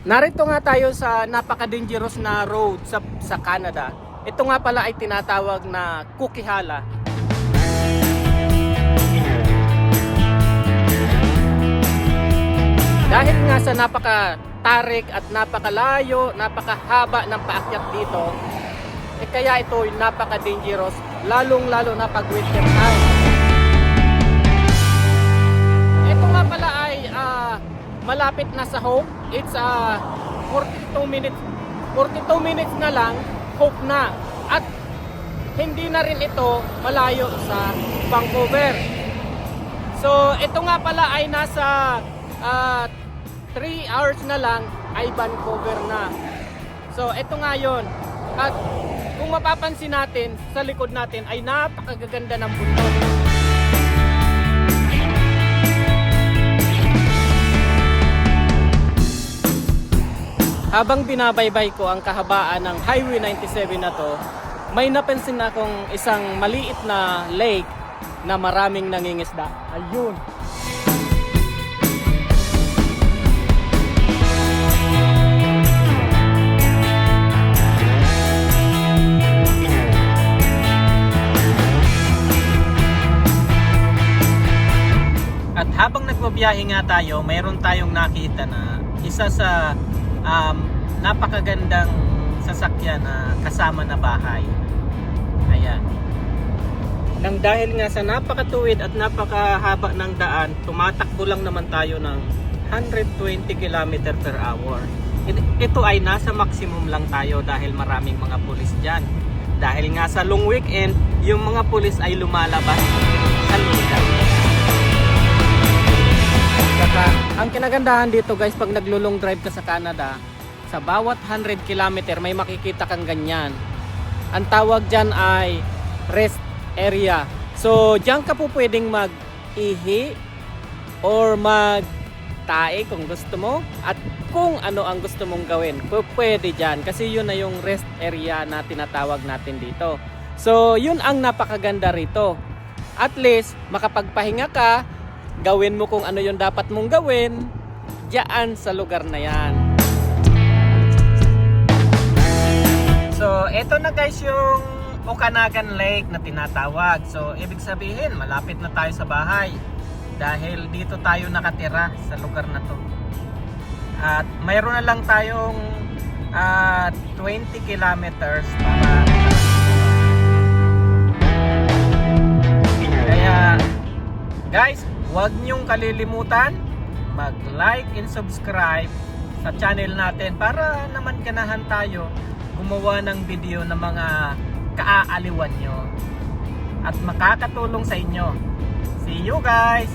Narito nga tayo sa napaka-dangerous na road sa Canada. Ito nga pala ay tinatawag na Coquihalla. Dahil nga sa napaka-tarik at napakalayo, napakahaba ng paakyat dito, kaya ito ay napaka-dangerous, lalong-lalo na pag winter time. Ito nga pala ay malapit na sa Hope. It's 42 minutes na lang, Hope na. At hindi na rin ito malayo sa Vancouver. So ito nga pala ay nasa 3 hours na lang ay Vancouver na. So ito nga yun. At kung mapapansin natin, sa likod natin ay napakagaganda ng bundok. Habang binabaybay ko ang kahabaan ng Highway 97 na to, may napansin akong isang maliit na lake na maraming nangingisda. Ayun. At habang nagbabiyahe nga tayo, mayroon tayong nakita na isa sa napakagandang sasakyan na kasama na bahay. Ayan. Nang dahil nga sa napakatuwid at napakahaba ng daan, tumatakbo lang naman tayo ng 120 km per hour. Ito ay nasa maximum lang tayo dahil maraming mga pulis dyan. Dahil nga sa long weekend, yung mga pulis ay lumalabas sa lugar. Ang kinagandahan dito guys, pag naglo-long drive ka sa Canada, sa bawat 100 km may makikita kang ganyan. Ang tawag dyan ay rest area. So dyan ka po pwedeng mag-ihi or mag-tae kung gusto mo. At kung ano ang gusto mong gawin, pwede dyan. Kasi yun na yung rest area na tinatawag natin dito. So yun ang napakaganda rito. At least makapagpahinga ka, gawin mo kung ano yung dapat mong gawin diyan sa lugar na yan. So eto na guys yung Okanagan Lake na tinatawag. So ibig sabihin malapit na tayo sa bahay dahil dito tayo nakatira sa lugar na to. At mayroon na lang tayong 20 kilometers para kaya guys, huwag niyong kalilimutan mag-like and subscribe sa channel natin para naman ganahan tayo gumawa ng video ng mga kaaaliwan nyo at makakatulong sa inyo. See you guys!